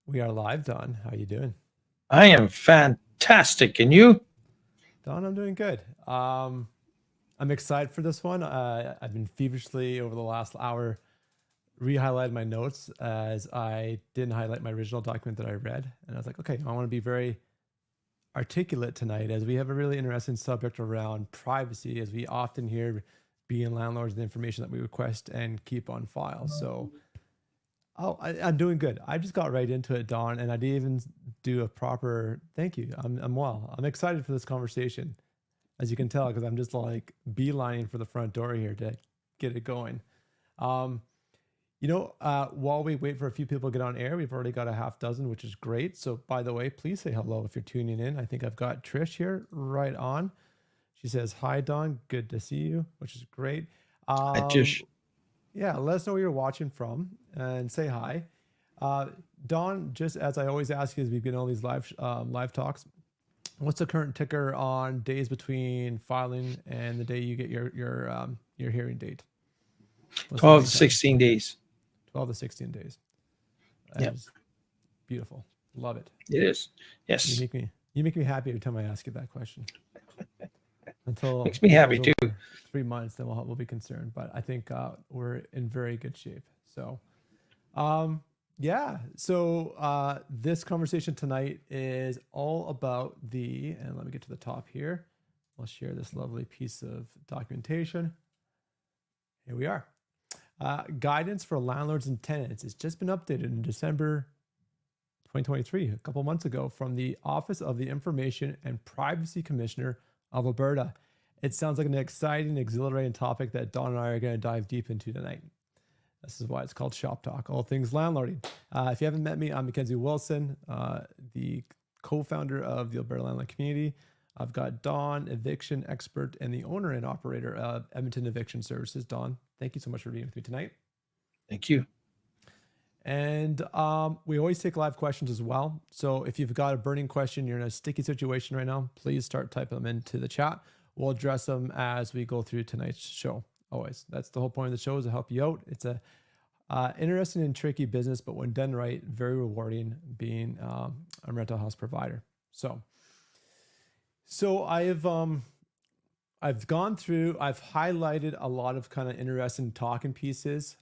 We are live, Don. How you doing? I am fantastic. And you? Don, I'm doing good. I'm excited for this one. I've been feverishly over the last hour re-highlighted my notes as I didn't highlight my original document that I read. And I was like, okay, I want to be very articulate tonight as we have a really interesting subject around privacy, as we often hear being landlords the information that we request and keep on file. So I'm doing good. I just got right into it, Don, and I didn't even do a proper thank you. I'm well. I'm excited for this conversation, as you can tell, because I'm just like beelining for the front door here to get it going. Um, while we wait for a few people to get on air, we've already got a half dozen, which is great. So, by the way, please say hello if you're tuning in. I think I've got Trish here right on. She says, "Hi, Don. Good to see you," which is great. I just Yeah, let us know where you're watching from and say hi. Don, just as I always ask you as we begin all these live talks, what's the current ticker on days between filing and the day you get your hearing date? What's the 12 lead to time? 16 days. 12 to 16 days. That Yep. is beautiful. Love it. It is. You Yes. make me happy every time I ask you that question. Until Makes me happy it's too. over 3 months, then we'll be concerned. But I think we're in very good shape. So, yeah. So this conversation tonight is all about and let me get to the top here. I'll share this lovely piece of documentation. Here we are. Guidance for landlords and tenants. It's just been updated in December 2023, a couple months ago, from the Office of the Information and Privacy Commissioner of Alberta. It sounds like an exciting, exhilarating topic that Don and I are going to dive deep into tonight. This is why it's called Shop Talk, all things landlording. If you haven't met me, I'm MacKenzie Wilson, the co-founder of the Alberta Landlord Community. I've got Don, eviction expert and the owner and operator of Edmonton Eviction Services. Don, thank you so much for being with me tonight. Thank you. And we always take live questions as well. So if you've got a burning question, you're in a sticky situation right now, please start typing them into the chat. We'll address them as we go through tonight's show. Always. That's the whole point of the show, is to help you out. It's a interesting and tricky business, but when done right, very rewarding being a rental house provider. So I've gone through, I've highlighted a lot of kind of interesting talking pieces.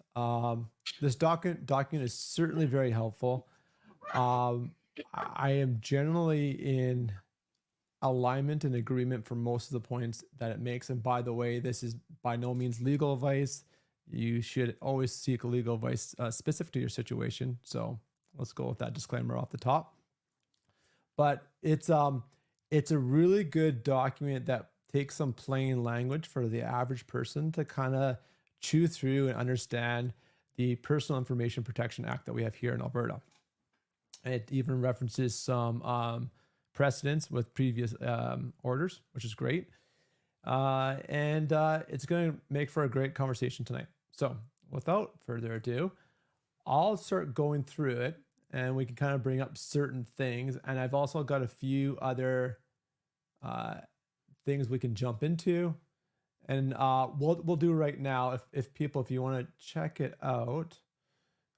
This document is certainly very helpful. I am generally in alignment and agreement for most of the points that it makes. And by the way, this is by no means legal advice. You should always seek legal advice specific to your situation. So let's go with that disclaimer off the top. But it's a really good document that takes some plain language for the average person to kind of chew through and understand the Personal Information Protection Act that we have here in Alberta. It even references some precedents with previous orders, which is great. And it's going to make for a great conversation tonight. So without further ado, I'll start going through it and we can kind of bring up certain things. And I've also got a few other things we can jump into. And we'll do right now, if you want to check it out,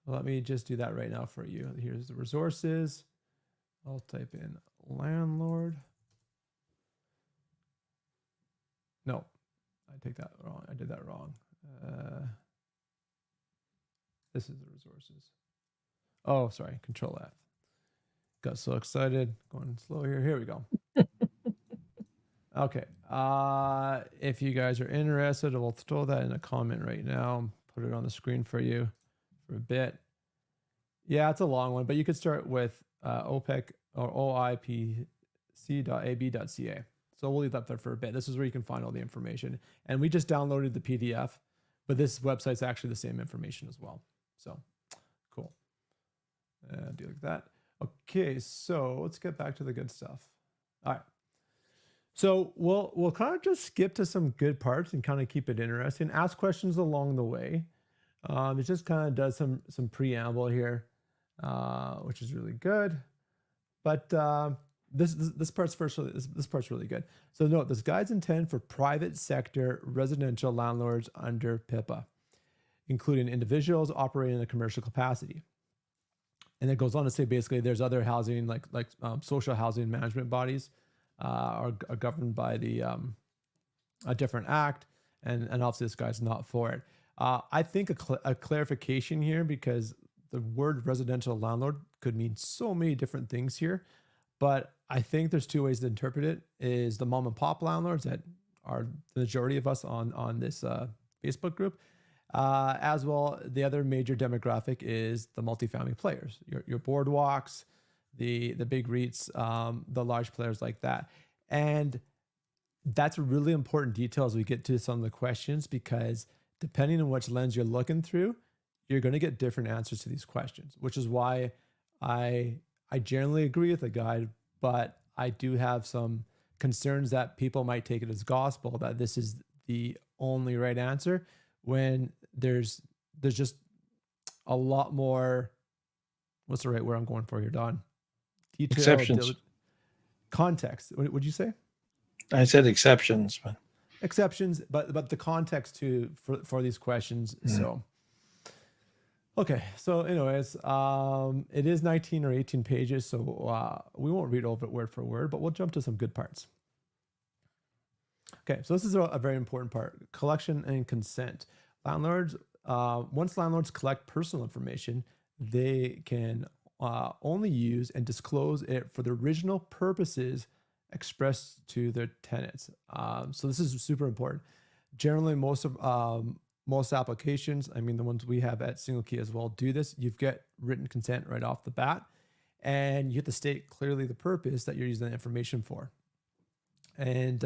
let me just do that right now for you. Here's the resources. I'll type in landlord. No, I take that wrong. I did that wrong. This is the resources. Oh, sorry, Control F. Got so excited, going slow here. Here we go. Okay. If you guys are interested, we'll throw that in a comment right now. Put it on the screen for you for a bit. Yeah, it's a long one, but you could start with OPEC or oipc.ab.ca. So we'll leave that there for a bit. This is where you can find all the information. And we just downloaded the PDF, but this website's actually the same information as well. So cool. Do like that. Okay, so let's get back to the good stuff. All right. So we'll kind of just skip to some good parts and kind of keep it interesting. Ask questions along the way. It just kind of does some preamble here, which is really good. But this part's really good. So note, this guide's intended for private sector residential landlords under PIPA, including individuals operating in a commercial capacity. And it goes on to say basically there's other housing like social housing management bodies are governed by the a different act, and obviously this guy's not for it. I think a clarification here, because the word residential landlord could mean so many different things here, but I think there's two ways to interpret it. Is the mom and pop landlords that are the majority of us on this Facebook group, as well. The other major demographic is the multifamily players, your boardwalks, the big REITs, the large players like that. And that's a really important detail as we get to some of the questions, because depending on which lens you're looking through, you're going to get different answers to these questions, which is why I generally agree with the guide, but I do have some concerns that people might take it as gospel that this is the only right answer, when there's just a lot more. What's the right word I'm going for here, Don? Detail, Exceptions. Context. What would you say? I said exceptions, but Exceptions, but the context too for these questions. So okay, so anyways, it is 19 or 18 pages, so we won't read over it word for word, but we'll jump to some good parts. Okay, so this is a very important part: collection and consent. Landlords, once landlords collect personal information, they can only use and disclose it for the original purposes expressed to their tenants. So this is super important. Generally, most applications, I mean the ones we have at Single Key as well, do this. You get written consent right off the bat, and you have to state clearly the purpose that you're using the information for. And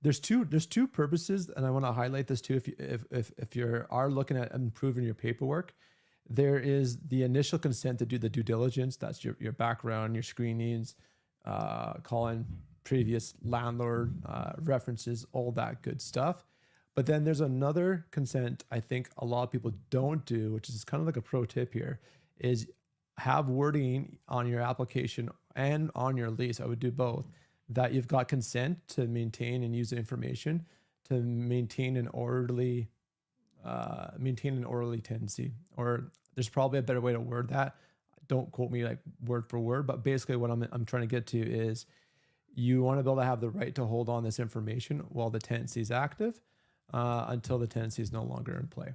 there's two purposes, and I want to highlight this too. If you are looking at improving your paperwork, there is the initial consent to do the due diligence. That's your background, your screenings, calling previous landlord references, all that good stuff. But then there's another consent I think a lot of people don't do, which is kind of like a pro tip here, is have wording on your application and on your lease. I would do both, that you've got consent to maintain and use the information to maintain an orderly tenancy. Or there's probably a better way to word that. Don't quote me like word for word, but basically what I'm trying to get to is you want to be able to have the right to hold on this information while the tenancy is active, until the tenancy is no longer in play.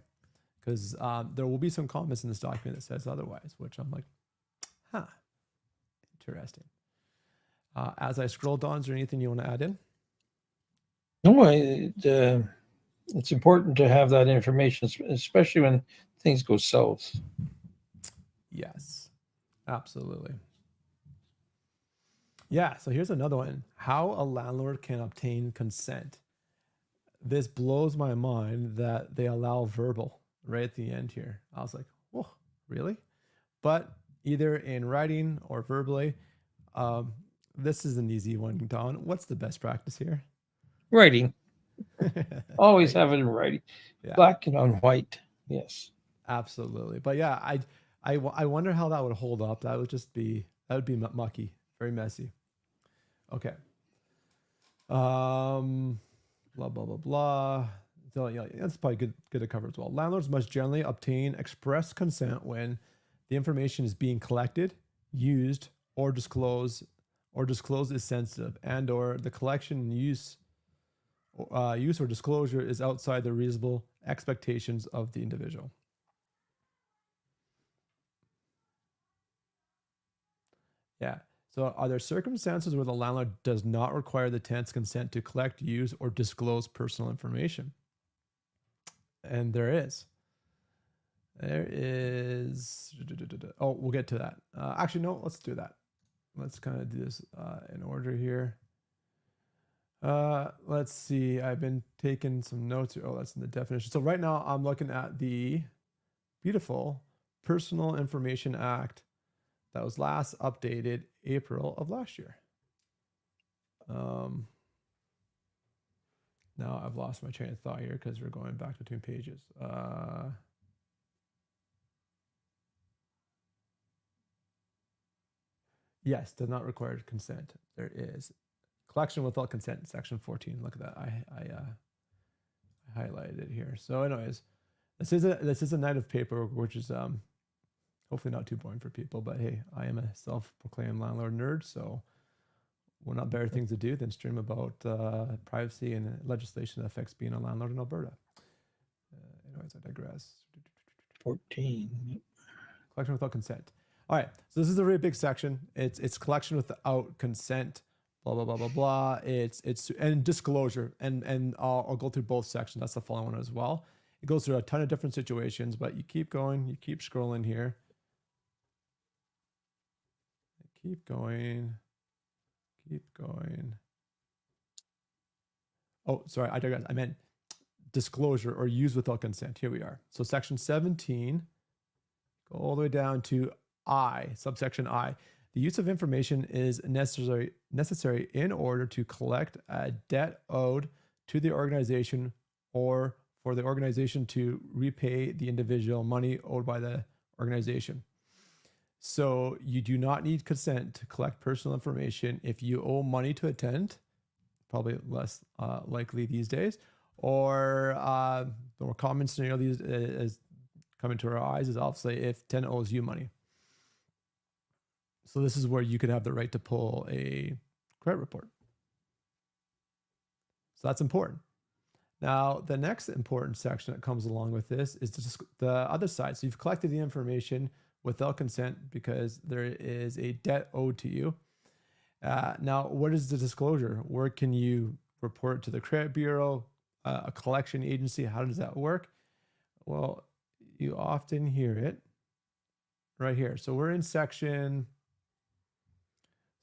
Because there will be some comments in this document that says otherwise, which I'm like, interesting. As I scroll down, is there anything you want to add in? no, it's important to have that information, especially when things go south. Yes, absolutely. Yeah, so here's another one. How a landlord can obtain consent. This blows my mind that they allow verbal right at the end here. I was like, whoa, really? But either in writing or verbally. This is an easy one, Don. What's the best practice here? Writing. Always Right. have it in writing. Yeah, Black and on white. Yes. absolutely. But yeah, I wonder how that would hold up. That would be mucky, very messy. Okay. Blah blah blah blah. So yeah, that's probably good to cover as well. Landlords must generally obtain express consent when the information is being collected, used, or disclosed is sensitive, and or the collection and use or disclosure is outside the reasonable expectations of the individual. Yeah. So are there circumstances where the landlord does not require the tenant's consent to collect, use, or disclose personal information? And there is. Oh, we'll get to that. Actually, no, let's do that. Let's kind of do this in order here. Let's see. I've been taking some notes here. Oh, that's in the definition. So right now I'm looking at the beautiful Personal Information Act that was last updated April of last year. Now I've lost my train of thought here because we're going back between pages. Yes, does not require consent. There is collection without consent, section 14. Look at that. I highlighted it here. So anyways, this is a night of paper, which is Hopefully not too boring for people, but hey, I am a self-proclaimed landlord nerd, so what not better things to do than stream about privacy and legislation that affects being a landlord in Alberta. Anyways, I digress. 14. Collection without consent. All right, so this is a really big section. It's collection without consent. Blah blah blah blah blah. It's and disclosure, and I'll go through both sections. That's the following one as well. It goes through a ton of different situations, but you keep going, you keep scrolling here. Keep going. Keep going. Oh, sorry, I digress. I meant disclosure or use without consent. Here we are. So section 17, go all the way down to I, subsection I. The use of information is necessary in order to collect a debt owed to the organization or for the organization to repay the individual money owed by the organization. So you do not need consent to collect personal information if you owe money to a tenant, probably less likely these days, or the more common scenario these is coming to our eyes is obviously if tenant owes you money. So this is where you could have the right to pull a credit report. So that's important. Now, the next important section that comes along with this is the other side. So you've collected the information without consent because there is a debt owed to you. Now, what is the disclosure? Where can you report to the credit bureau, a collection agency? How does that work? Well, you often hear it right here. So we're in section,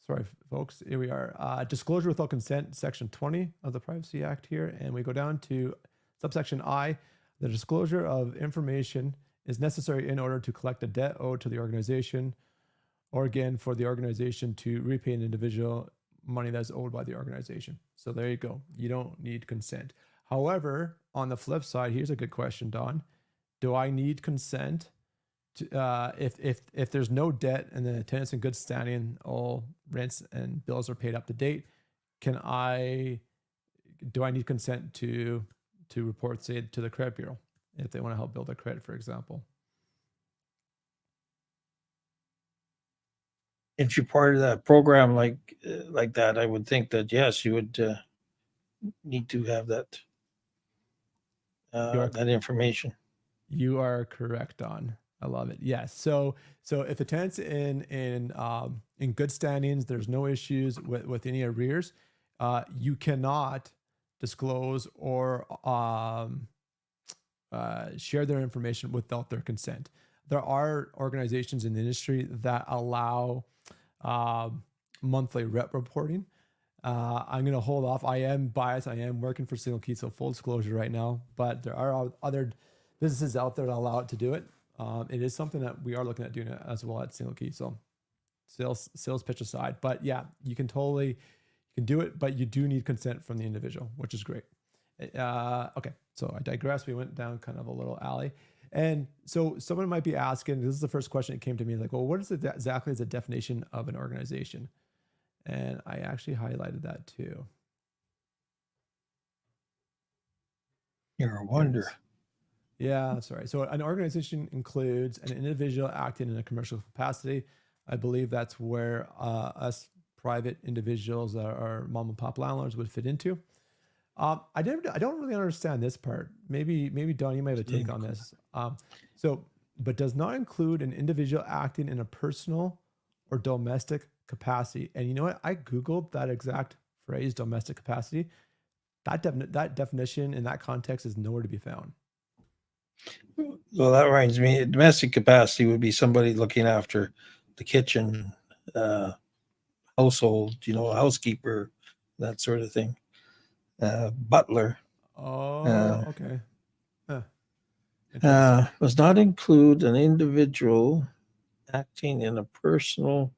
sorry, folks, here we are. Disclosure without consent, section 20 of the Privacy Act here. And we go down to subsection I. The disclosure of information is necessary in order to collect a debt owed to the organization, or again, for the organization to repay an individual money that's owed by the organization. So there you go. You don't need consent. However, on the flip side, here's a good question, Don. Do I need consent to, if there's no debt and the tenant's in good standing, all rents and bills are paid up to date? Do I need consent to report, say, to the credit bureau if they want to help build their credit, for example? If you're part of that program like that, I would think that yes, you would need to have that that information. You are correct, Don. I love it. Yes. So if the tenant's in good standings, there's no issues with any arrears, you cannot disclose or share their information without their consent. There are organizations in the industry that allow monthly rep reporting. I'm going to hold off. I am biased. I am working for Single Key, so full disclosure right now, but there are other businesses out there that allow it to do it. It is something that we are looking at doing it as well at Single Key. So sales pitch aside, but yeah, you can do it, but you do need consent from the individual, which is great. Okay, so I digress. We went down kind of a little alley. And so someone might be asking, this is the first question that came to me, like, well, what is it exactly is the definition of an organization? And I actually highlighted that too. You're a wonder. Yeah, sorry. So an organization includes an individual acting in a commercial capacity. I believe that's where us private individuals that are mom and pop landlords would fit into. I don't really understand this part. Maybe Don, you might have a take on this. But does not include an individual acting in a personal or domestic capacity. And you know what? I Googled that exact phrase, domestic capacity. That definition in that context is nowhere to be found. Well, that reminds me, domestic capacity would be somebody looking after the kitchen, household, housekeeper, that sort of thing. Butler. Okay. Does not include an individual acting in a personal.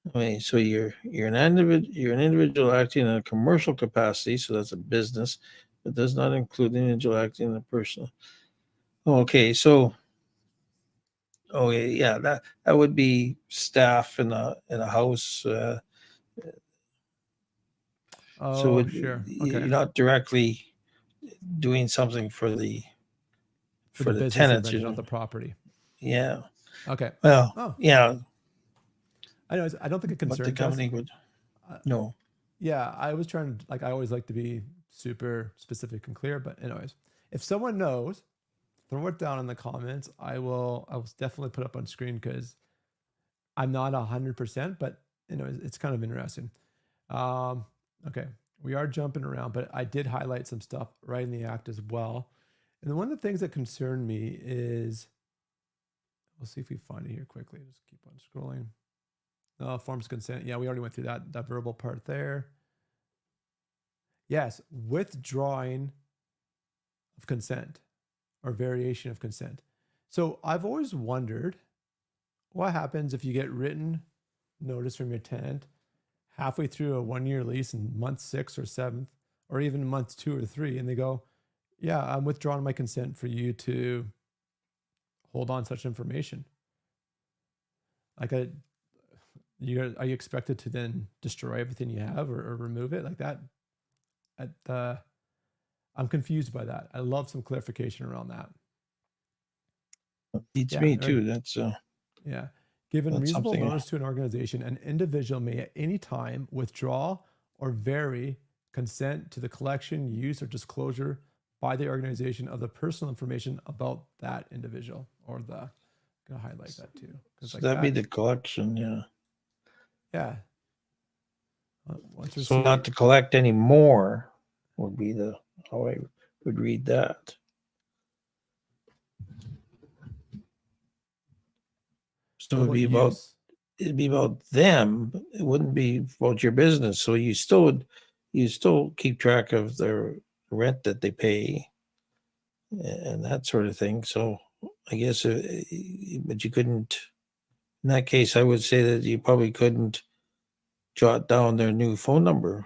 Okay, so you're an individual acting in a commercial capacity, so that's a business. It does not include an individual acting in a personal. Okay, so yeah, that would be staff in a house. Sure. Okay. You're not directly doing something for the For for the the business they tenants. rented out the property. Yeah. Okay. Well, Oh, yeah, I know. I don't think it but the concerns us. company would, Uh, no. yeah, I was trying to, like, I always like to be super specific and clear, but anyways, if someone knows, throw it down in the comments. I will definitely put up on screen, because I'm not 100%, but it's kind of interesting. Okay, we are jumping around, but I did highlight some stuff right in the act as well. And one of the things that concerned me is, we'll see if we find it here quickly. Just keep on scrolling. Forms of consent. Yeah, we already went through that verbal part there. Yes, withdrawing of consent or variation of consent. So I've always wondered, what happens if you get written notice from your tenant halfway through a 1-year lease in month 6 or 7th, or even month 2 or 3, and they go, yeah, I'm withdrawing my consent for you to hold on such information. Like, are you expected to then destroy everything you have, or remove it like that? I'm confused by that. I love some clarification around that. Beats Yeah, me or- too. That's Yeah. Given That's reasonable something- notice to an organization, an individual may at any time withdraw or vary consent to the collection, use, or disclosure by the organization of the personal information about that individual. Or the, I'm gonna highlight that too. so Like that'd be that, the collection, yeah. yeah. Once So received, not to collect any more would be how I would read that. So what use? it'd be about them. It wouldn't be about your business. So you still keep track of the rent that they pay and that sort of thing. So I guess, but you couldn't. In that case, I would say that you probably couldn't jot down their new phone number,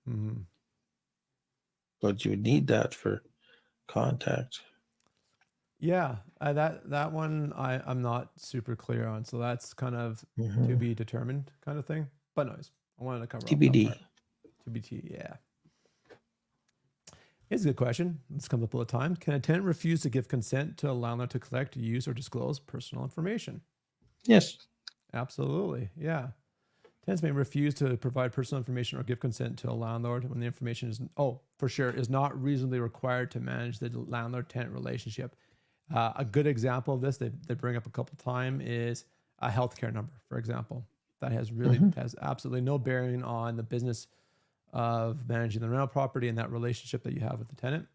Mm-hmm. but you would need that for contact. Yeah, that one I'm not super clear on, so that's kind of to be determined kind of thing. But nice. I wanted to cover off that TBD. part. TBT, yeah. Here's a good question. This comes up all the time. Can a tenant refuse to give consent to a landlord to collect, use, or disclose personal information? Yes. Absolutely, yeah. Tenants may refuse to provide personal information or give consent to a landlord when the information is, for sure, is not reasonably required to manage the landlord-tenant relationship. A good example of this they bring up a couple times is a healthcare number, for example. That has absolutely no bearing on the business of managing the rental property and that relationship that you have with the tenant.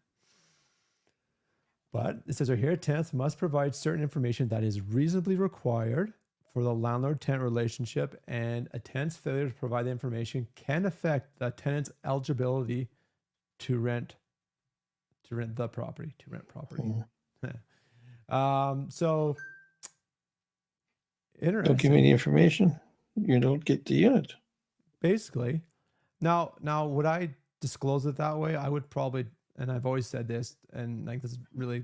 But it says right here, tenants must provide certain information that is reasonably required for the landlord-tenant relationship, and a tenant's failure to provide the information can affect the tenant's eligibility to rent property. So interesting. Don't give me the information, you don't get the unit. Basically, now would I disclose it that way? I would probably, and I've always said this, and like this is really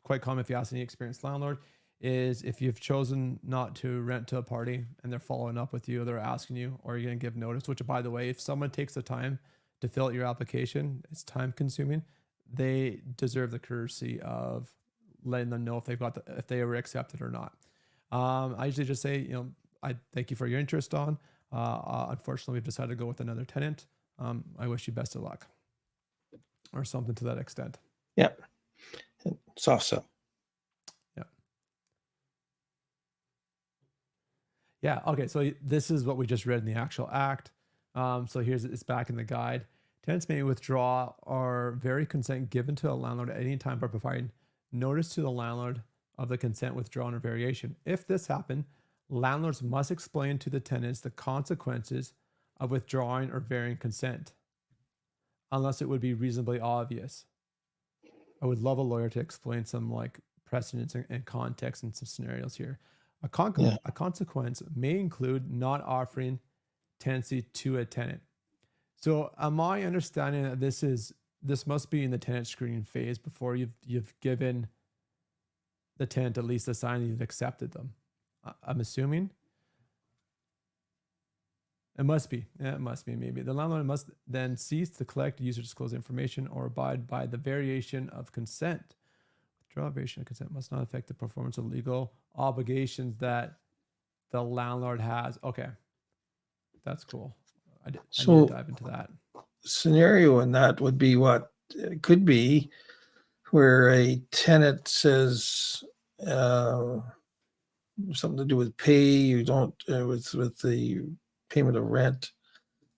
quite common if you ask any experienced landlord, is if you've chosen not to rent to a party and they're following up with you, they're asking you, or you're going to give notice, which by the way, if someone takes the time to fill out your application, it's time consuming. They deserve the courtesy of letting them know if they were accepted or not. I usually just say, I thank you for your interest, Don. Unfortunately, we've decided to go with another tenant. I wish you best of luck, or something to that extent. Yeah. Soft sell. Yeah. Okay. So this is what we just read in the actual act. So it's back in the guide. Tenants may withdraw or vary consent given to a landlord at any time by providing notice to the landlord of the consent withdrawn or variation. If this happened, landlords must explain to the tenants the consequences of withdrawing or varying consent, unless it would be reasonably obvious. I would love a lawyer to explain some like precedents and context and some scenarios here. A consequence may include not offering tenancy to a tenant. So my understanding that this must be in the tenant screening phase before you've given the tenant at least a sign that you've accepted them. I'm assuming. It must be. Yeah, it must be maybe. The landlord must then cease to collect, use, or disclose information or abide by the variation of consent Derivation of consent must not affect the performance of legal obligations that the landlord has. Okay, that's cool. I need So to dive into that. scenario in that would be what it could be where a tenant says something to do with pay, you don't with the payment of rent,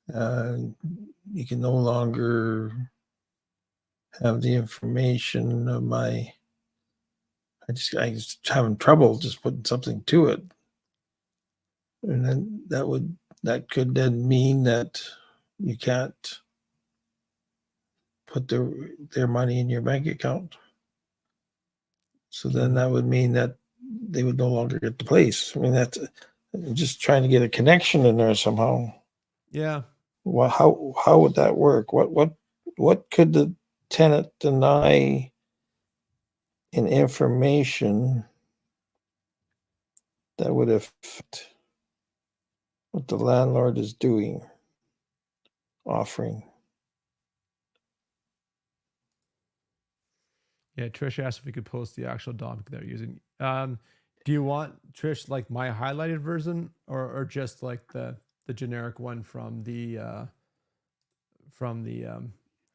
you can no longer have the information of my. I just having trouble just putting something to it, and then that could then mean that you can't put their money in your bank account. So then that would mean that they would no longer get the place. I mean, that's just trying to get a connection in there somehow. Yeah. Well, how would that work? What could the tenant deny in information that would affect what the landlord is doing, offering? Yeah, Trish asked if we could post the actual doc they're using. Do you want, Trish, like my highlighted version, or just like the generic one from the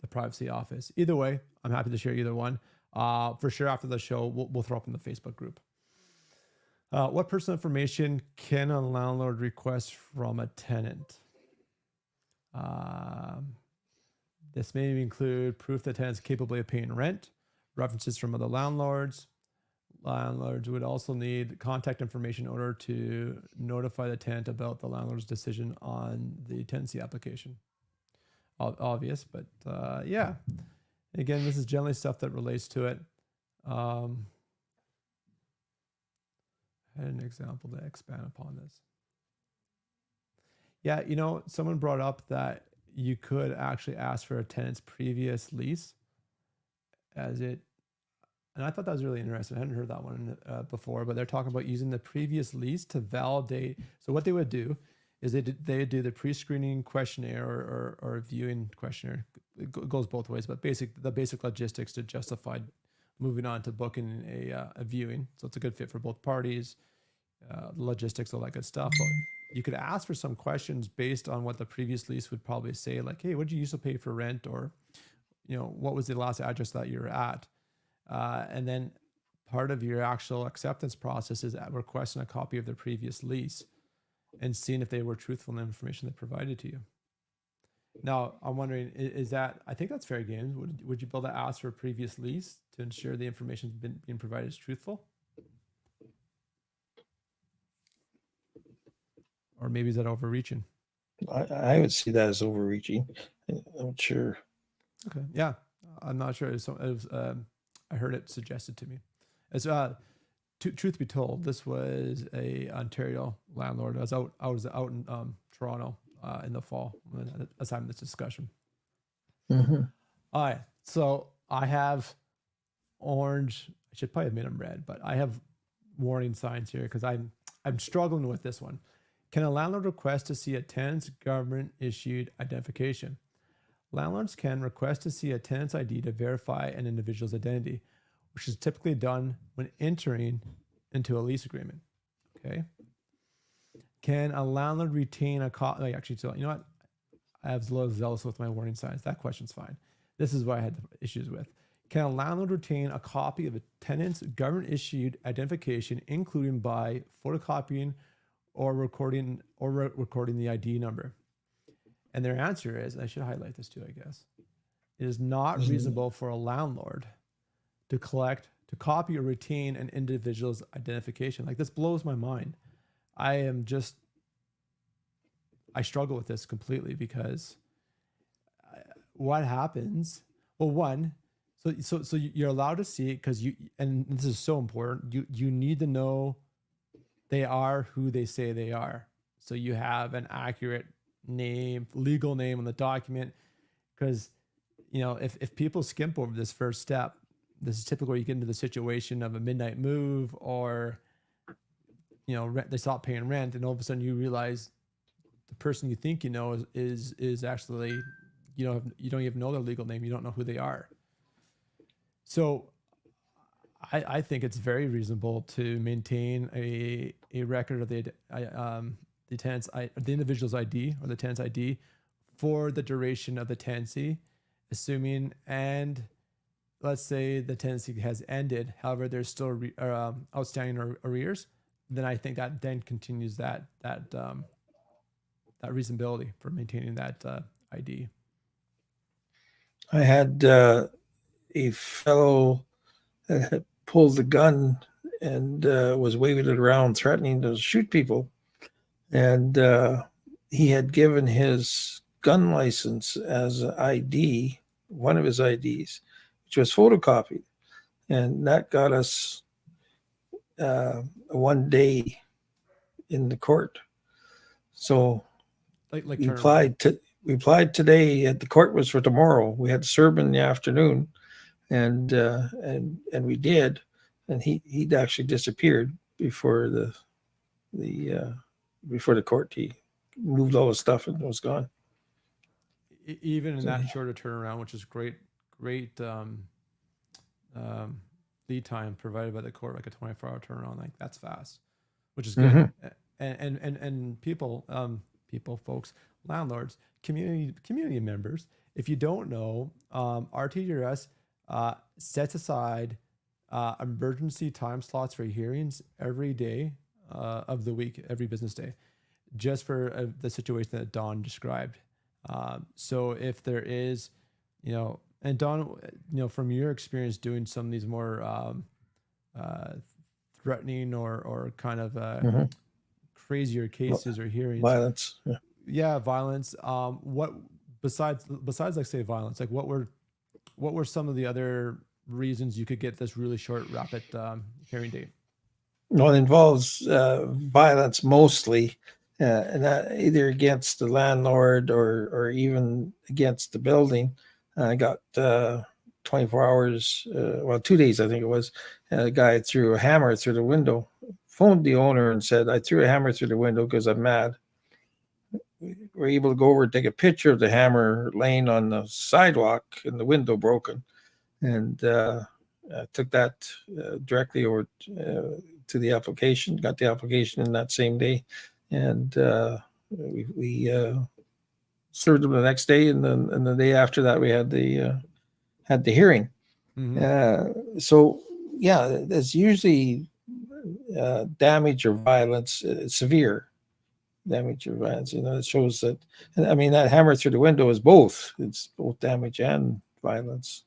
privacy office? Either way, I'm happy to share either one. For sure, after the show, we'll throw up in the Facebook group. What personal information can a landlord request from a tenant? This may include proof that tenants capable of paying rent, references from other landlords. Landlords would also need contact information in order to notify the tenant about the landlord's decision on the tenancy application. Obvious, but yeah. Again, this is generally stuff that relates to it. I had an example to expand upon this. Yeah, someone brought up that you could actually ask for a tenant's previous lease and I thought that was really interesting. I hadn't heard that one before, but they're talking about using the previous lease to validate. So what they would do is they do the pre-screening questionnaire or viewing questionnaire. It goes both ways, but the basic logistics to justify moving on to booking a viewing. So it's a good fit for both parties. Logistics, all that good stuff. But you could ask for some questions based on what the previous lease would probably say, like, hey, what did you used to pay for rent? Or, what was the last address that you're at? And then part of your actual acceptance process is requesting a copy of their previous lease and seeing if they were truthful in the information they provided to you. Now, I'm wondering, is that, I think that's fair game. Would you be able to ask for a previous lease to ensure the information being provided is truthful? Or maybe is that overreaching? I would see that as overreaching. I'm not sure. Okay. Yeah. I'm not sure. I heard it suggested to me. As truth be told, this was a Ontario landlord. I was out in Toronto in the fall when I was having this discussion. Mm-hmm. All right. So I have orange. I should probably have made them red, but I have warning signs here because I'm struggling with this one. Can a landlord request to see a tenant's government issued identification? Landlords can request to see a tenant's ID to verify an individual's identity, which is typically done when entering into a lease agreement. Okay. Can a landlord retain a copy? Actually, so you know what? I was a little zealous with my warning signs. That question's fine. This is what I had issues with. Can a landlord retain a copy of a tenant's government issued identification, including by photocopying or recording the ID number? And their answer is, I should highlight this too, I guess. It is not reasonable for a landlord to copy or retain an individual's identification. Like, this blows my mind. I struggle with this completely because what happens? Well, one, so you're allowed to see it because and this is so important. You need to know they are who they say they are. So you have an accurate name, legal name on the document, because if people skimp over this first step, this is typically where you get into the situation of a midnight move, or they stop paying rent, and all of a sudden you realize the person you think is actually you don't even know their legal name, you don't know who they are. So I think it's very reasonable to maintain a record of the tenant's the individual's ID or the tenant's ID for the duration of the tenancy, assuming, and let's say the tenancy has ended, however, there's still outstanding arrears, then I think that then continues that reasonability for maintaining that ID. I had a fellow that had pulled the gun and was waving it around, threatening to shoot people. And he had given his gun license as an ID, one of his IDs, which was photocopied. And that got us 1 day in the court. So Like we applied today, and the court was for tomorrow. We had to serve in the afternoon, and we did, and he'd actually disappeared before the court. He moved all his stuff and was gone. Even in that shorter turnaround, which is great lead time provided by the court, like a 24-hour turnaround, like that's fast, which is good. And people, folks, landlords, community members, if you don't know, RTGRS sets aside emergency time slots for hearings every day of the week, every business day, just for the situation that Don described. So if there is, and Don, from your experience doing some of these more threatening or kind of crazier cases or hearings, violence. Yeah, violence. What besides like say violence, like what were some of the other reasons you could get this really short, rapid hearing date? Well, it involves violence mostly, and that either against the landlord or even against the building. I got 24 hours, 2 days, I think it was. A guy threw a hammer through the window, phoned the owner and said, "I threw a hammer through the window because I'm mad." We were able to go over and take a picture of the hammer laying on the sidewalk and the window broken, and took that directly over to the application. Got the application in that same day, and we served them the next day, and then the day after that we had the hearing. So yeah, there's usually damage or violence, severe damage or violence. It shows that. I mean, that hammer through the window is both. It's both damage and violence.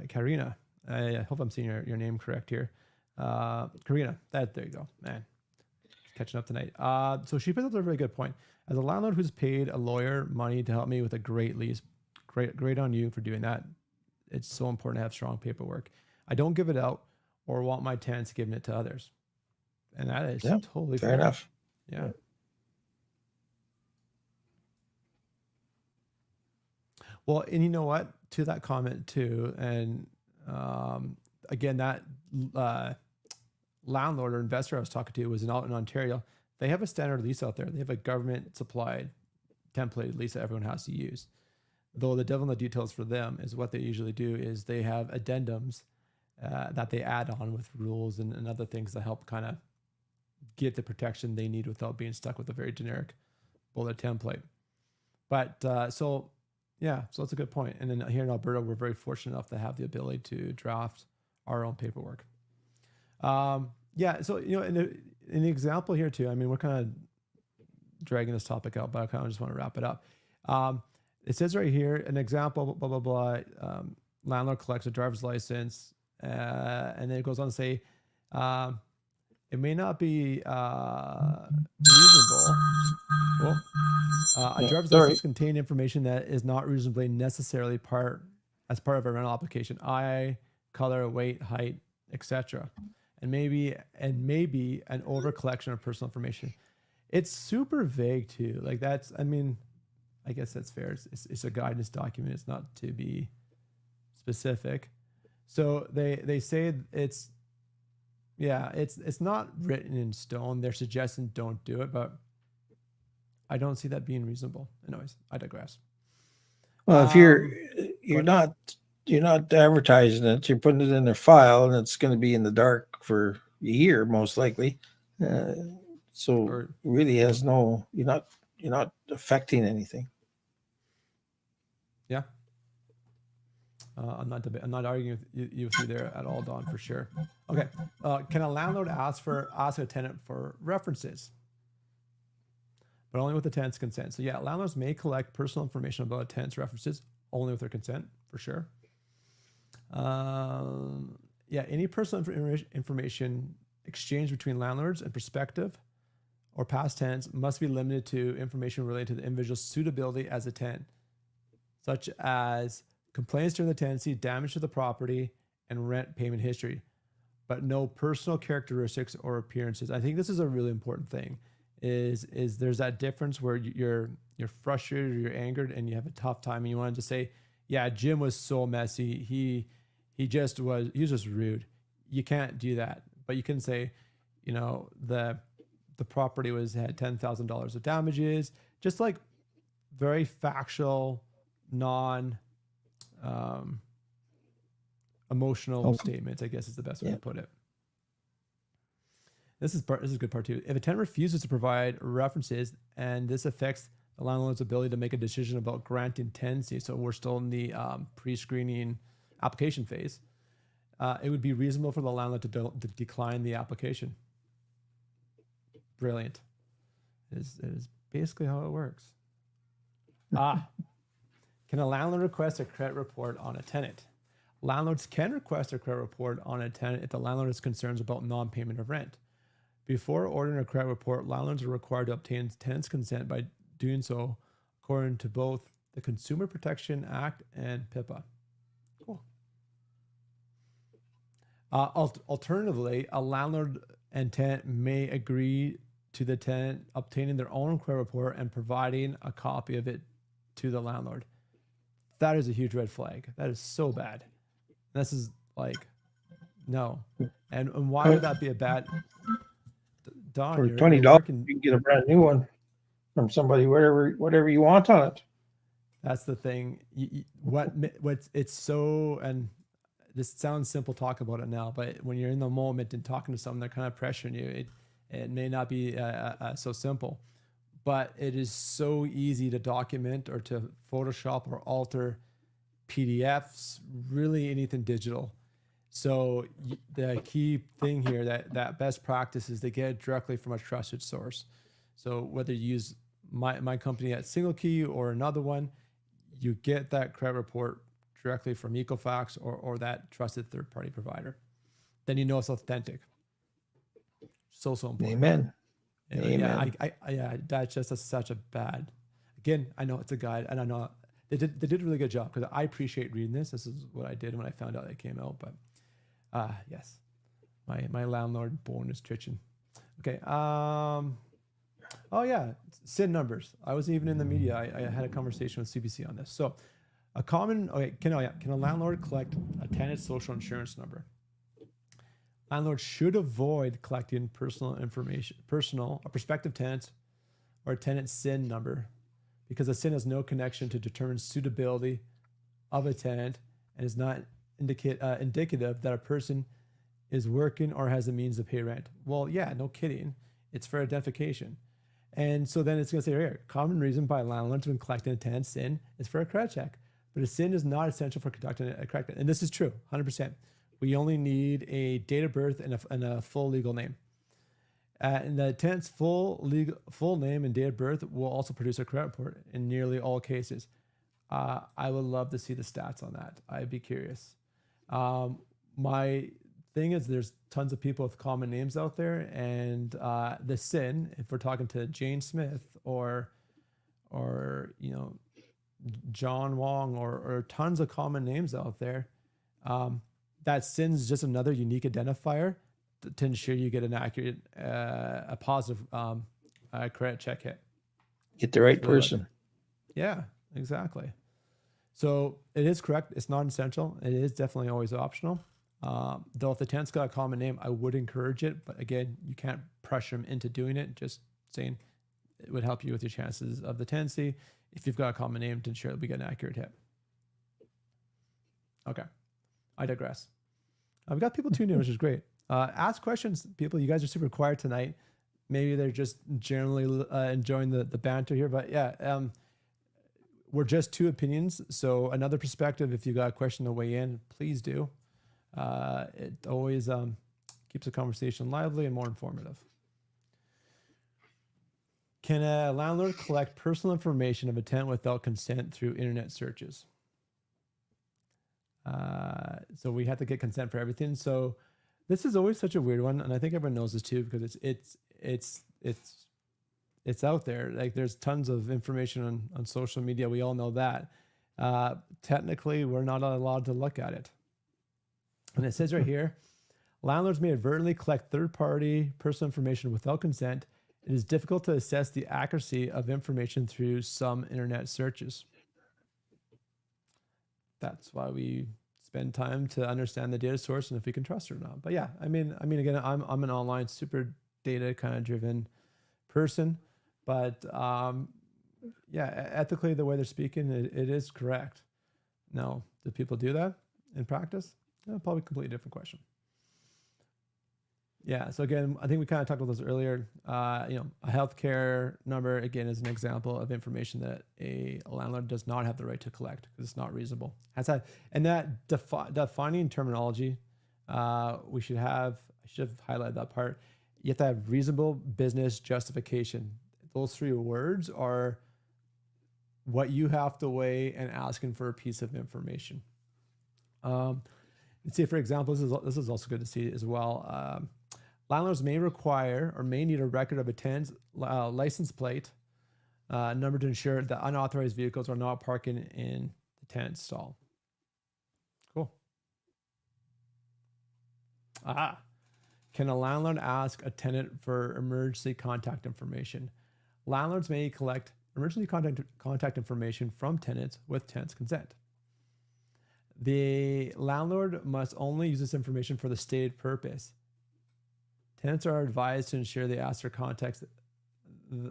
Karina, I hope I'm saying your name correct here. Karina, there you go, man. Catching up tonight. So she puts up a very good point. As a landlord who's paid a lawyer money to help me with a great lease, great on you for doing that. It's so important to have strong paperwork. I don't give it out or want my tenants giving it to others. And that is totally fair enough. Yeah. Well, and you know what? To that comment too, and again, that landlord or investor I was talking to was out in Ontario. They have a standard lease out there. They have a government supplied template lease that everyone has to use. Though the devil in the details for them is what they usually do is they have addendums that they add on with rules and other things that help kind of get the protection they need without being stuck with a very generic bullet template. But so that's a good point. And then here in Alberta, we're very fortunate enough to have the ability to draft our own paperwork. So in the example here too, I mean, we're kind of dragging this topic out, but I kind of just want to wrap it up. It says right here, an example, blah, blah, blah, landlord collects a driver's license, and then it goes on to say, it may not be reasonable. A driver's license contain information that is not reasonably necessarily part of a rental application, eye, color, weight, height, etc. And maybe an over collection of personal information. It's super vague too. Like that's, I mean, I guess that's fair. It's a guidance document. It's not to be specific. So they say it's not written in stone. They're suggesting don't do it, but I don't see that being reasonable. Anyways, I digress. Well, you're not advertising it. You're putting it in their file, and it's going to be in the dark for a year, most likely. So Or really has no. You're not affecting anything. yeah, I'm not arguing with you there at all, Don, for sure. Okay, can a landlord ask a tenant for references, but only with the tenant's consent? So yeah, landlords may collect personal information about a tenant's references only with their consent, for sure. Yeah, any personal information exchanged between landlords and prospective or past tenants must be limited to information related to the individual's suitability as a tenant, such as complaints during the tenancy, damage to the property, and rent payment history, but no personal characteristics or appearances. I think this is a really important thing. Is there's that difference where you're frustrated or you're angered and you have a tough time and you want to just say, yeah, Jim was so messy. He was just rude. You can't do that, but you can say, you know, the property had $10,000 of damages, just like very factual, non emotional statements, I guess is the best way to put it. This is a good part too. If a tenant refuses to provide references and this affects the landlord's ability to make a decision about granting tenancy, so we're still in the pre-screening application phase, it would be reasonable for the landlord to decline the application. Brilliant. It is basically how it works. Can a landlord request a credit report on a tenant? Landlords can request a credit report on a tenant if the landlord has concerns about non-payment of rent. Before ordering a credit report, landlords are required to obtain tenant's consent by doing so according to both the Consumer Protection Act and PIPA. Cool. Alternatively, a landlord and tenant may agree to the tenant obtaining their own credit report and providing a copy of it to the landlord. That is a huge red flag. That is so bad. This is like, no. And why would that be a bad? Don, for you're $20, working. you can get a brand new one from somebody, whatever you want on it. That's the thing. It's so, and this sounds simple talk about it now, but when you're in the moment and talking to someone, they're kind of pressuring you. It may not be so simple, but it is so easy to document or to Photoshop or alter PDFs, really anything digital. So the key thing here, that best practice is to get it directly from a trusted source. So whether you use my company at Single Key or another one, you get that credit report directly from Equifax or that trusted third-party provider. Then you know it's authentic. So important. Amen. Amen. Yeah, that's just such a bad. Again, I know it's a guide, and I know they did a really good job because I appreciate reading this. This is what I did when I found out it came out. But yes, my landlord bone is twitching. Okay. Oh yeah, SIN numbers. I was even in the media. I had a conversation with CBC on this. So, can a landlord collect a tenant's social insurance number? Landlord should avoid collecting personal information, a prospective tenant or a tenant SIN number, because a SIN has no connection to determine suitability of a tenant and is not indicative that a person is working or has the means to pay rent. Well, yeah, no kidding. It's for identification. And so then it's going to say here, common reason by landlords when collecting a tenant SIN is for a credit check. But a SIN is not essential for conducting a credit check. And this is true, 100%. We only need a date of birth and a full legal name. And the tenant's full name and date of birth will also produce a credit report in nearly all cases. I would love to see the stats on that. I'd be curious. My thing is there's tons of people with common names out there, and the SIN, if we're talking to Jane Smith or you know, John Wong or tons of common names out there, that SIN is just another unique identifier to ensure you get an accurate, a positive credit check hit. Get the right person. Yeah, exactly. So it is correct. It's not essential. It is definitely always optional. Though if the tenant's got a common name, I would encourage it. But again, you can't pressure them into doing it. Just saying it would help you with your chances of the tenancy if you've got a common name to ensure that we get an accurate hit. Okay, I digress. We've got people tuned in, which is great. Ask questions, people. You guys are super quiet tonight. Maybe they're just generally enjoying the banter here, but yeah, we're just two opinions. So another perspective, if you got a question to weigh in, please do. It always keeps the conversation lively and more informative. Can a landlord collect personal information of a tenant without consent through internet searches? So we have to get consent for everything. So this is always such a weird one, and I think everyone knows this too because it's out there. Like there's tons of information on social media. We all know that. Technically, we're not allowed to look at it. And it says right here, landlords may inadvertently collect third-party personal information without consent. It is difficult to assess the accuracy of information through some internet searches. That's why we spend time to understand the data source and if we can trust it or not. But yeah, I mean, again, I'm an online super data kind of driven person, but yeah, ethically, the way they're speaking, it is correct. Now, do people do that in practice? Probably a completely different question. Yeah. So again, I think we kind of talked about this earlier. A healthcare number, again, is an example of information that a landlord does not have the right to collect because it's not reasonable. And that defining terminology, I should have highlighted that part. You have to have reasonable business justification. Those three words are what you have to weigh and asking for a piece of information. Let's see, for example, this is also good to see as well. Landlords may require or may need a record of a tenant's license plate number to ensure that unauthorized vehicles are not parking in the tenant's stall. Cool. Can a landlord ask a tenant for emergency contact information? Landlords may collect emergency contact information from tenants with tenant's consent. The landlord must only use this information for the stated purpose. Tenants are advised to ensure they ask their contacts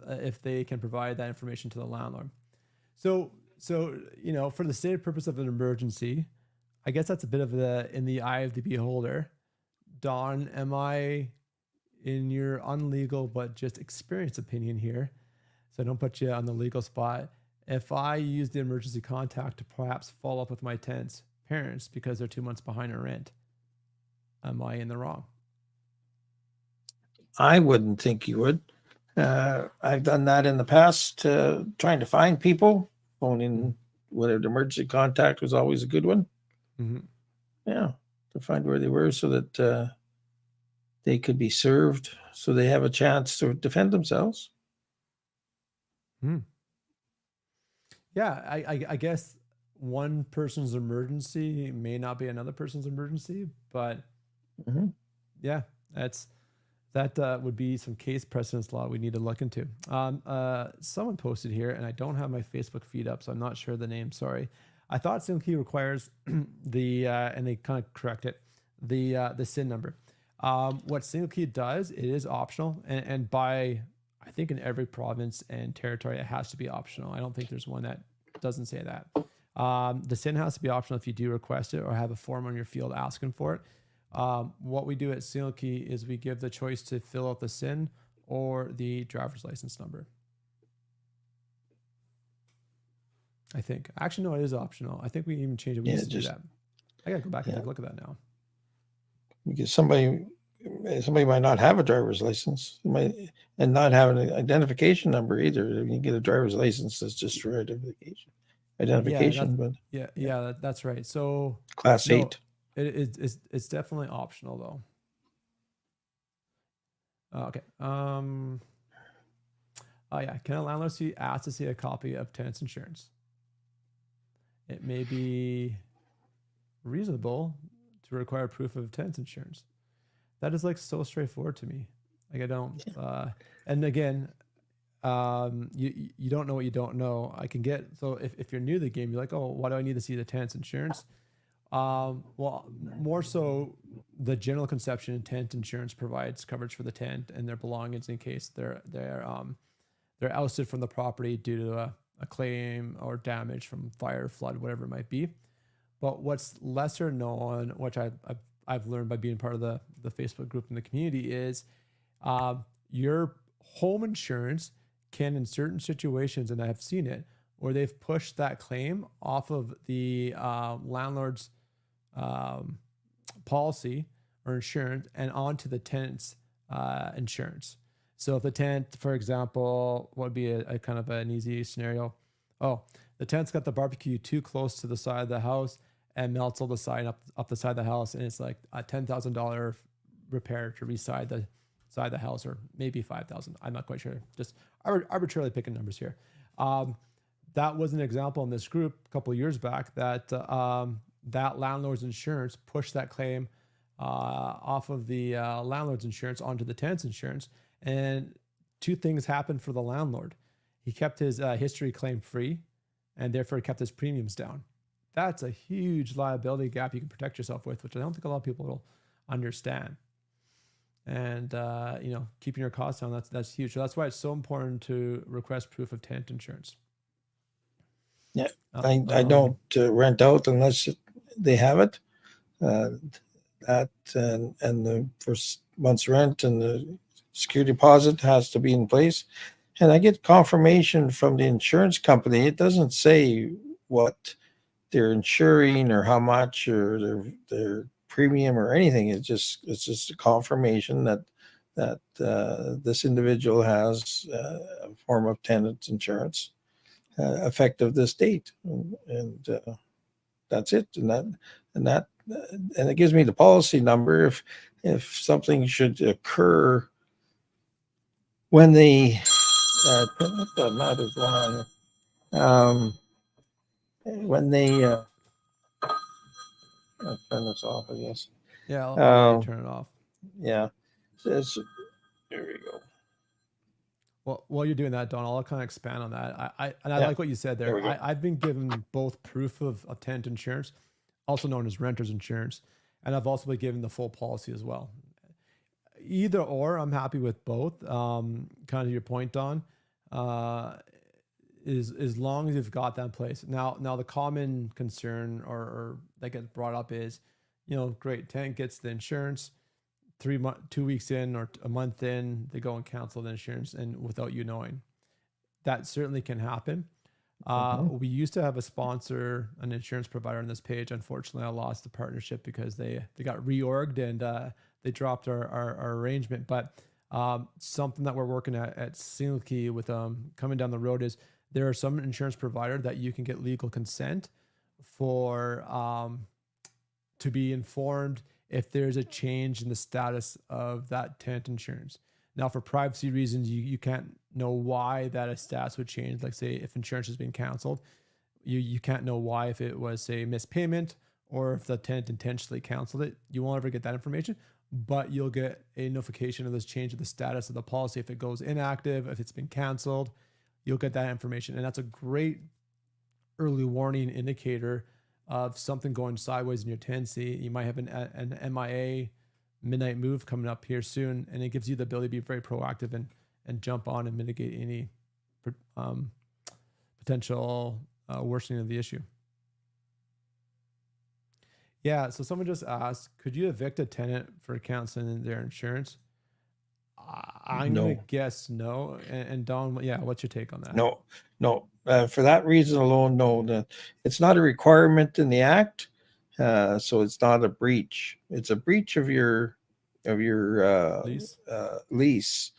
if they can provide that information to the landlord. So for the stated purpose of an emergency, I guess that's a bit of in the eye of the beholder. Don, am I in your unlegal but just experienced opinion here? So I don't put you on the legal spot. If I use the emergency contact to perhaps follow up with my tenant's parents because they're 2 months behind on rent, am I in the wrong? I wouldn't think you would. I've done that in the past, trying to find people. Phoning whatever emergency contact was always a good one. Mm-hmm. Yeah, to find where they were so that they could be served, so they have a chance to defend themselves. Yeah, I guess one person's emergency may not be another person's emergency, but yeah, that would be some case precedence law we need to look into. Someone posted here, and I don't have my Facebook feed up, so I'm not sure the name. Sorry. I thought single key requires the and they kind of correct it, the SIN number. What single key does, it is optional, and by I think in every province and territory it has to be optional. I don't think there's one that doesn't say that. The SIN has to be optional if you do request it or have a form on your field asking for it. What we do at Single Key is we give the choice to fill out the SIN or the driver's license number. I think. Actually, no, it is optional. I think we even changed it. We used to do that. I gotta go back and take a look at that now. Because somebody might not have a driver's license, and not have an identification number either. You get a driver's license that's just for identification, but that's right. So class 8. It's definitely optional though. Okay. Oh yeah. Can a landlord ask to see a copy of tenant's insurance? It may be reasonable to require proof of tenant's insurance. That is like so straightforward to me. Like I don't. And again, you don't know what you don't know. I can get so if you're new to the game, you're like, oh, why do I need to see the tenant's insurance? Well, more so the general conception tenant insurance provides coverage for the tenant and their belongings in case they're ousted from the property due to a claim or damage from fire, flood, whatever it might be. But what's lesser known, which I've learned by being part of the Facebook group in the community, is your home insurance can, in certain situations, and I've seen it, where they've pushed that claim off of the landlord's policy or insurance and onto the tenant's insurance. So if the tenant, for example, what would be a kind of an easy scenario? Oh, the tenant's got the barbecue too close to the side of the house and melts all the side up the side of the house, and it's like a $10,000 repair to reside the side of the house, or maybe 5,000. I'm not quite sure. Just arbitrarily picking numbers here. That was an example in this group a couple of years back that that landlord's insurance pushed that claim off of the landlord's insurance onto the tenant's insurance, and two things happened for the landlord. He kept his history claim free, and therefore kept his premiums down. That's a huge liability gap you can protect yourself with, which I don't think a lot of people will understand. And keeping your costs down, that's huge. So that's why it's so important to request proof of tenant insurance. Yeah, I don't rent out unless they have it. That and the first month's rent and the security deposit has to be in place. And I get confirmation from the insurance company. It doesn't say what they're insuring or how much or their premium or anything. It's just a confirmation that this individual has a form of tenant insurance effective this date, and that's it. And it gives me the policy number if something should occur when the what the matters on when they I'll turn this off, I guess. Yeah, I'll let you turn it off. Yeah. There we go. Well, while you're doing that, Don, I'll kind of expand on that. I Yeah. like what you said there. There we go. I've been given both proof of tenant insurance, also known as renter's insurance, and I've also been given the full policy as well. Either or, I'm happy with both. Kind of your point, Don, is as long as you've got that in place. Now the common concern or that gets brought up is, great, tenant gets the insurance, 2 weeks in or a month in, they go and cancel the insurance, and without you knowing. That certainly can happen. We used to have a sponsor, an insurance provider on this page. Unfortunately, I lost the partnership because they got reorged and they dropped our arrangement. But something that we're working at Single Key with coming down the road is there are some insurance provider that you can get legal consent for to be informed if there's a change in the status of that tenant insurance. Now, for privacy reasons, you can't know why that a status would change. Like, say, if insurance has been canceled, you can't know why, if it was, say, missed payment or if the tenant intentionally canceled it. You won't ever get that information, but you'll get a notification of this change of the status of the policy. If it goes inactive, if it's been canceled, you'll get that information. And that's a great early warning indicator of something going sideways in your tenancy. You might have an MIA, midnight move, coming up here soon, and it gives you the ability to be very proactive and jump on and mitigate any potential worsening of the issue. Yeah, so someone just asked, could you evict a tenant for canceling their insurance? I'm going to guess no. And Don, yeah, what's your take on that? No. For that reason alone, no. It's not a requirement in the Act, so it's not a breach. It's a breach of your lease.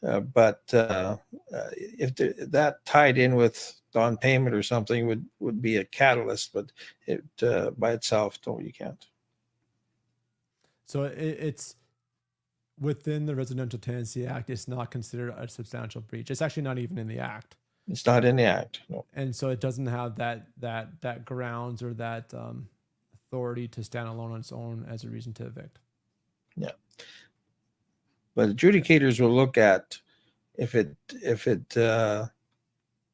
But if that tied in with non-payment or something would be a catalyst, but it by itself, no, you can't. So it's within the Residential Tenancy Act. It's not considered a substantial breach. It's actually not even in the Act. It's not in the Act, no. And so it doesn't have that grounds or that authority to stand alone on its own as a reason to evict. Yeah. But adjudicators will look at if it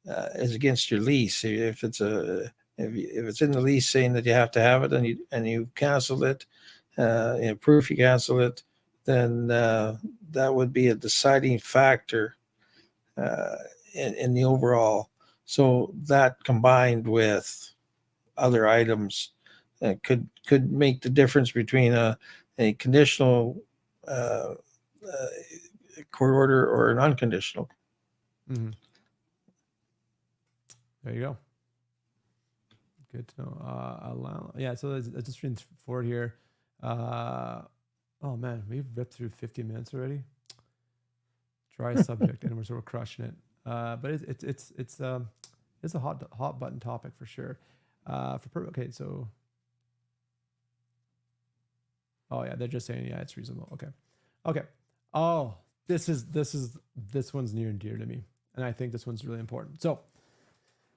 is against your lease. If it's in the lease saying that you have to have it and you cancel it, proof you cancel it, then that would be a deciding factor in the overall. So that combined with other items could make the difference between a conditional court order or an unconditional. Mm-hmm. There you go. Good to know. Yeah, so let's just reading forward here. Oh man, we've ripped through 50 minutes already. Dry subject, and we're sort of crushing it. But it's a hot button topic for sure. Okay, so oh yeah, they're just saying yeah, it's reasonable. Okay. Oh, this one's near and dear to me, and I think this one's really important. So,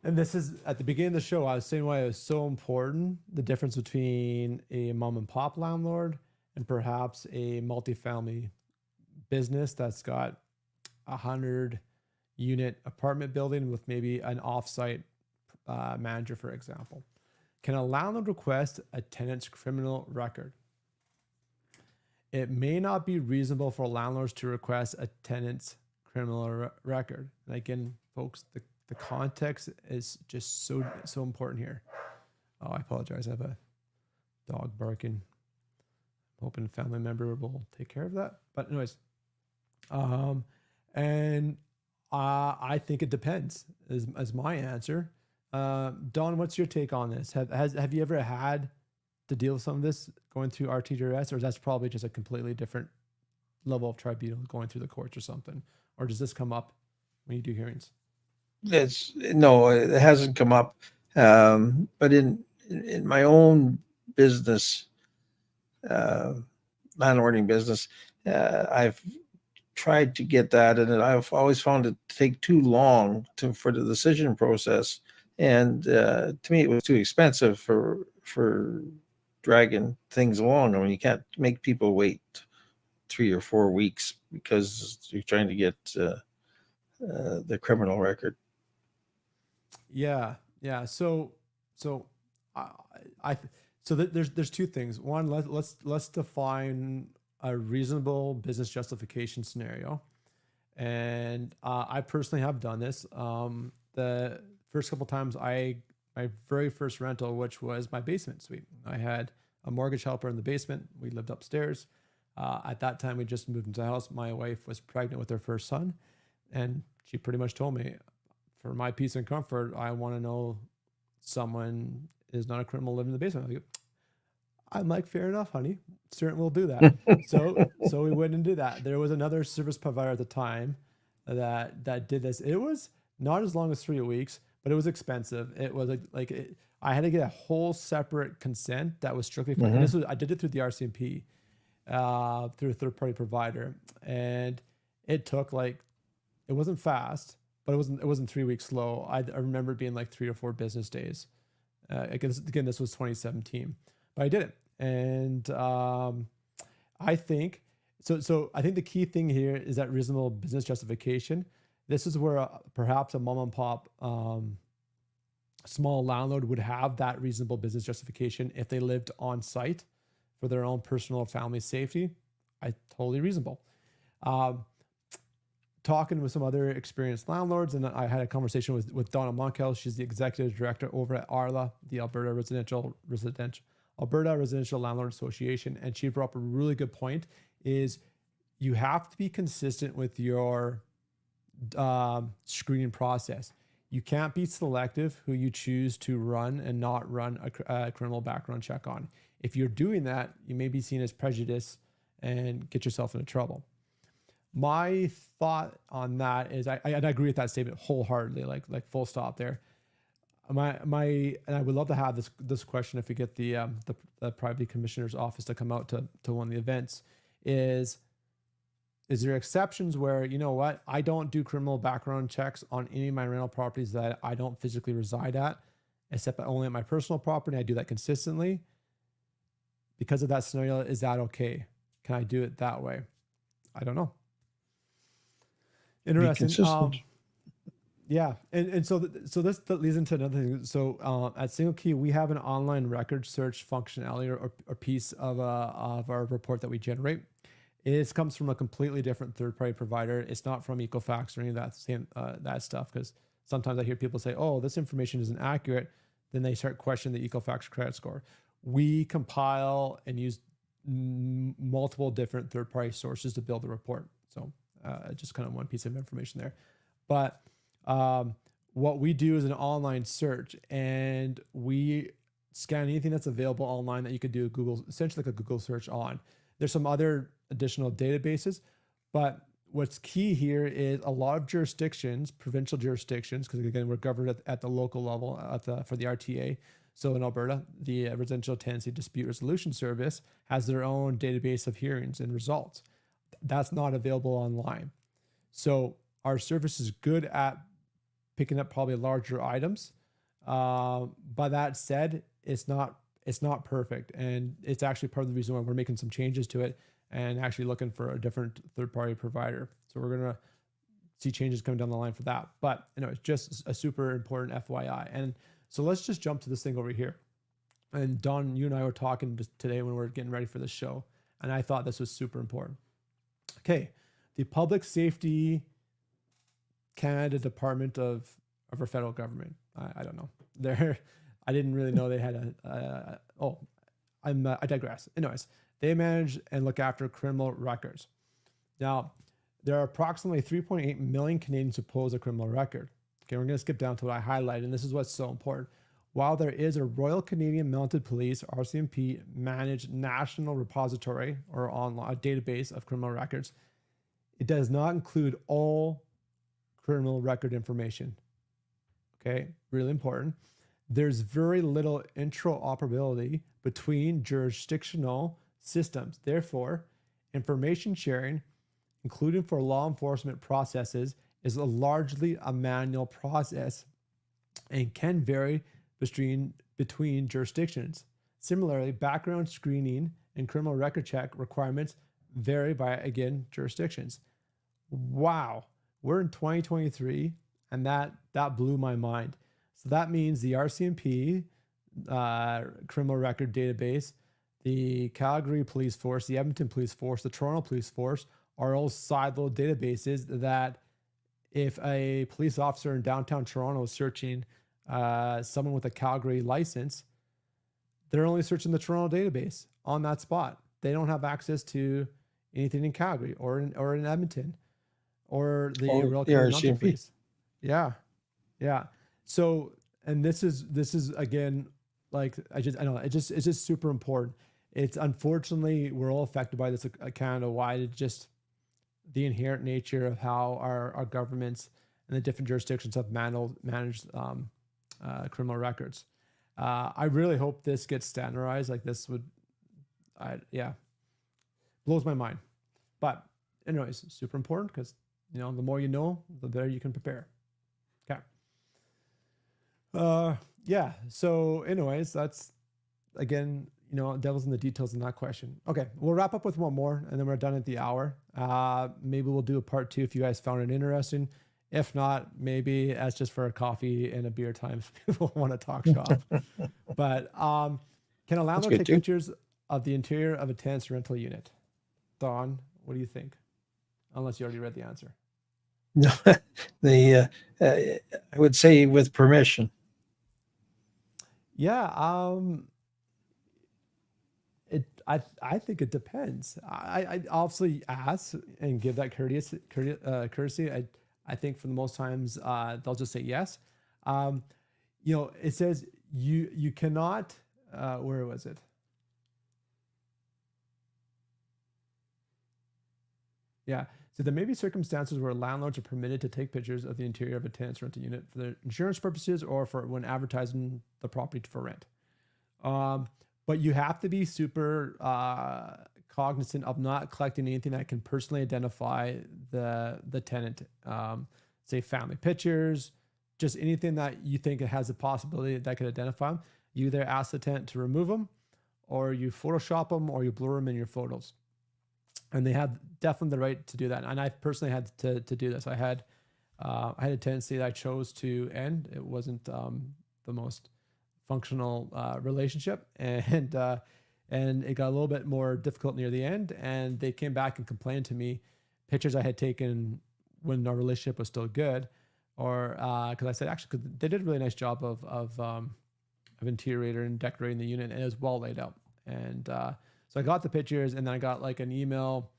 and this is at the beginning of the show, I was saying why it was so important, the difference between a mom and pop landlord and perhaps a multifamily business that's got 100-unit apartment building with maybe an offsite manager, for example. Can a landlord request a tenant's criminal record? It may not be reasonable for landlords to request a tenant's criminal record. And again, folks, the context is just so important here. Oh, I apologize. I have a dog barking. Hoping a family member will take care of that. But anyways, and I think it depends is my answer. Don, what's your take on this? Have you ever had to deal with some of this going through RTGS, or that's probably just a completely different level of tribunal going through the courts or something? Or does this come up when you do hearings? No, it hasn't come up. But in my own business, landlording business, I've tried to get that, and I've always found it to take too long for the decision process. And to me, it was too expensive for dragging things along. I mean, you can't make people wait 3 or 4 weeks because you're trying to get the criminal record. Yeah. So there's two things. One, let's define a reasonable business justification scenario. And I personally have done this. The first couple times my very first rental, which was my basement suite. I had a mortgage helper in the basement. We lived upstairs. At that time, we just moved into the house. My wife was pregnant with her first son, and she pretty much told me, for my peace and comfort, I want to know someone is not a criminal living in the basement. I'm like, fair enough, honey. Certainly will do that. So we went and did that. There was another service provider at the time that did this. It was not as long as 3 weeks, but it was expensive. It was I had to get a whole separate consent that was strictly for this. I did it through the RCMP, through a third party provider, and it took it wasn't fast, but it wasn't 3 weeks slow. I remember it being like 3 or 4 business days. Again, this was 2017, but I did it. And I think, so I think the key thing here is that reasonable business justification. This is where perhaps a mom and pop small landlord would have that reasonable business justification if they lived on site for their own personal family safety. Totally reasonable. Talking with some other experienced landlords, and I had a conversation with Donna Monkel. She's the executive director over at ARLA, the Alberta Residential Landlord Association, and she brought up a really good point: is you have to be consistent with your screening process. You can't be selective who you choose to run and not run a criminal background check on. If you're doing that, you may be seen as prejudice and get yourself into trouble. My thought on that is, I agree with that statement wholeheartedly, like full stop there. And I would love to have this question if we get the Privacy Commissioner's office to come out to one of the events. Is there exceptions where, you know what, I don't do criminal background checks on any of my rental properties that I don't physically reside at, except only at my personal property. I do that consistently. Because of that scenario, is that okay? Can I do it that way? I don't know. Interesting. Yeah, and so this leads into another thing. So at Single Key, we have an online record search functionality or piece of our report that we generate. It comes from a completely different third-party provider. It's not from Equifax or any of that stuff, because sometimes I hear people say, "Oh, this information isn't accurate." Then they start questioning the Equifax credit score. we compile and use multiple different third-party sources to build the report. So just kind of one piece of information there. But what we do is an online search, and we scan anything that's available online that you could do Google, essentially like a Google search on. There's some other additional databases, but what's key here is a lot of jurisdictions, provincial jurisdictions, because again, we're governed at the local level for the RTA. So in Alberta, the Residential Tenancy Dispute Resolution Service has their own database of hearings and results. That's not available online. So our service is good at picking up probably larger items. But that said, it's not perfect. And it's actually part of the reason why we're making some changes to it and actually looking for a different third-party provider. So we're going to see changes coming down the line for that. But it's just a super important FYI. And so let's just jump to this thing over here. And Don, you and I were talking today when we were getting ready for this show, and I thought this was super important. Okay, the Public Safety Canada Department of our federal government. I don't know. I didn't really know they had I digress. Anyways, they manage and look after criminal records. Now, there are approximately 3.8 million Canadians who pose a criminal record. Okay, we're going to skip down to what I highlighted, and this is what's so important. While there is a Royal Canadian Mounted Police, RCMP, managed national repository or online database of criminal records, it does not include all criminal record information. Okay, really important. There's very little interoperability between jurisdictional systems. Therefore, information sharing, including for law enforcement processes, is largely a manual process and can vary between jurisdictions. Similarly, background screening and criminal record check requirements vary by, again, jurisdictions. Wow, we're in 2023, and that blew my mind. So that means the RCMP criminal record database, the Calgary Police Force, the Edmonton Police Force, the Toronto Police Force are all siloed databases that if a police officer in downtown Toronto is searching someone with a Calgary license, they're only searching the Toronto database on that spot. They don't have access to anything in Calgary or in Edmonton or the Royal Canadian Mounted Police. Yeah. So, and this is again, like it's just super important. It's unfortunately we're all affected by this Canada-wide. It's just the inherent nature of how our governments and the different jurisdictions have managed criminal records. I really hope this gets standardized. Like this blows my mind. But anyways, super important because the more you know, the better you can prepare. Okay. So anyways, that's again, devil's in the details in that question. Okay, we'll wrap up with one more and then we're done at the hour. Maybe we'll do a part 2 if you guys found it interesting. If not, maybe that's just for a coffee and a beer time if people want to talk shop. But can a landlord take pictures of the interior of a tenant's rental unit? Don, what do you think? Unless you already read the answer. No, I would say with permission. Yeah, I think it depends. I obviously ask and give that courtesy. I think for the most times they'll just say yes. It says you cannot. Where was it? Yeah. So there may be circumstances where landlords are permitted to take pictures of the interior of a tenant's rental unit for their insurance purposes or for when advertising the property for rent. But you have to be super cognizant of not collecting anything that can personally identify the tenant. Say family pictures, just anything that you think it has a possibility that could identify them. You either ask the tenant to remove them, or you Photoshop them, or you blur them in your photos. And they have definitely the right to do that. And I personally had to do this. I had a tenancy that I chose to end. It wasn't the most functional relationship, and it got a little bit more difficult near the end. And they came back and complained to me pictures I had taken when our relationship was still good, or because I said actually, cause they did a really nice job of of interior and decorating the unit, and it was well laid out. And so I got the pictures, and then I got like an email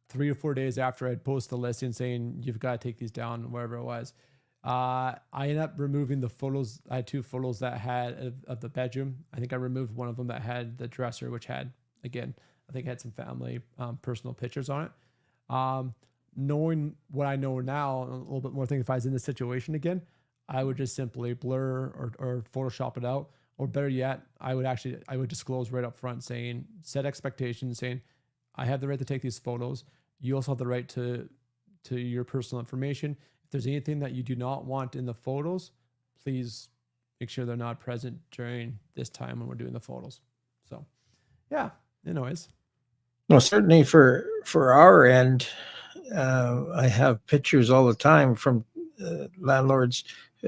3 or 4 days after I'd posted the listing saying you've got to take these down, wherever it was. I ended up removing the photos. I had 2 photos that had of the bedroom. I think I removed one of them that had the dresser, which had, again, I think it had some family personal pictures on it. Knowing what I know now, a little bit more thing, if I was in this situation again, I would just simply blur or Photoshop it out. Or better yet, I would disclose right up front saying, set expectations, saying, I have the right to take these photos. You also have the right to your personal information. If there's anything that you do not want in the photos, please make sure they're not present during this time when we're doing the photos. So, yeah, anyways. No, certainly for our end, I have pictures all the time from landlords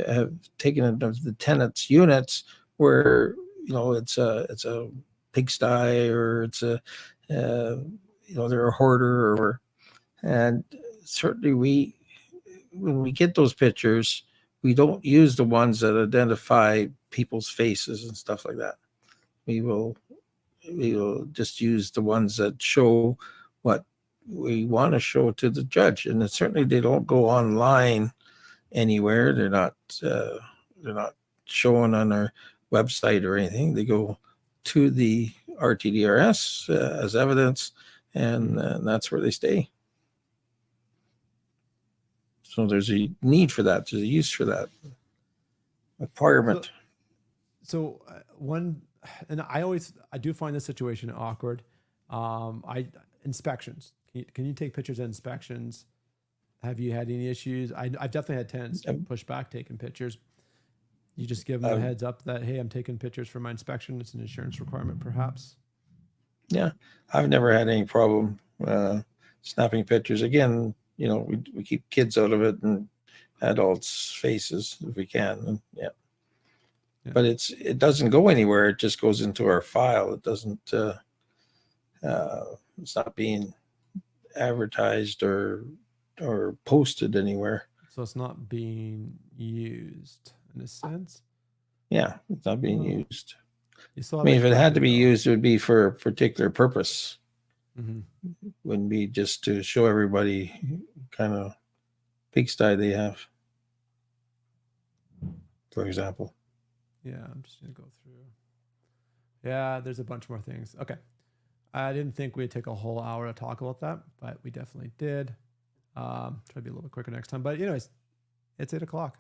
have taken it of the tenants' units where, you know, it's a pigsty, or it's a you know, they're a hoarder, and certainly when we get those pictures, we don't use the ones that identify people's faces and stuff like that. We will just use the ones that show what we want to show to the judge, and certainly they don't go online anywhere. They're not showing on our website or anything. They go to the RTDRS as evidence, and that's where they stay. So there's a need for that. There's a use for that requirement. So one, and I do find this situation awkward. Inspections. Can you take pictures of inspections? Have you had any issues? I've definitely had tenants push back taking pictures. You just give them a heads up that, hey, I'm taking pictures for my inspection. It's an insurance requirement, perhaps. Yeah, I've never had any problem snapping pictures. Again, you know, we keep kids out of it and adults' faces if we can. And yeah. But it doesn't go anywhere. It just goes into our file. It doesn't. It's not being advertised or posted anywhere. So it's not being used in a sense. Yeah, it's not being used. I mean, if it had to be used, it would be for a particular purpose. Mm-hmm. Wouldn't be just to show everybody kind of pigsty they have, for example. Yeah, I'm just going to go through. Yeah, there's a bunch more things. Okay. I didn't think we'd take a whole hour to talk about that, but we definitely did. Try to be a little bit quicker next time. But anyways, it's 8 o'clock.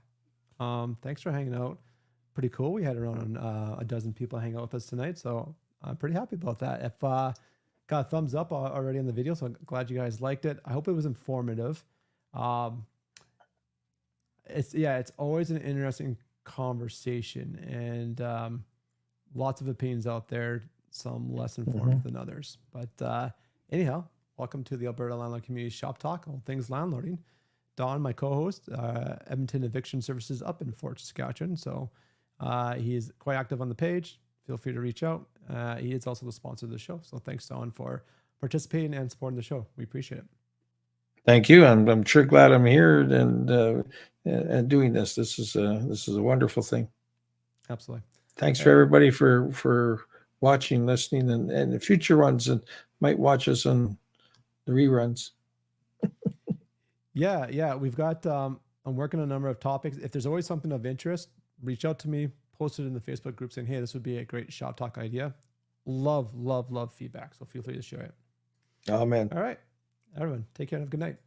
Thanks for hanging out. Pretty cool. We had around a dozen people hang out with us tonight, so I'm pretty happy about that. If got a thumbs up already in the video, so I'm glad you guys liked it. I hope it was informative. It's always an interesting conversation, and lots of opinions out there, some less informative than others. But anyhow, welcome to the Alberta Landlord Community Shop Talk, all things landlording. Don, my co-host, Edmonton Eviction Services up in Fort Saskatchewan. So he is quite active on the page. Feel free to reach out. He is also the sponsor of the show. So thanks, Don, for participating and supporting the show. We appreciate it. Thank you. I'm sure glad I'm here and doing this. This is a wonderful thing. Absolutely. Thanks for everybody for watching, listening, and the future ones, and might watch us on the reruns. Yeah. We've got, I'm working on a number of topics. If there's always something of interest, reach out to me, post it in the Facebook group saying, hey, this would be a great Shop Talk idea. Love feedback. So feel free to share it. Amen. All right. Everyone, take care and have a good night.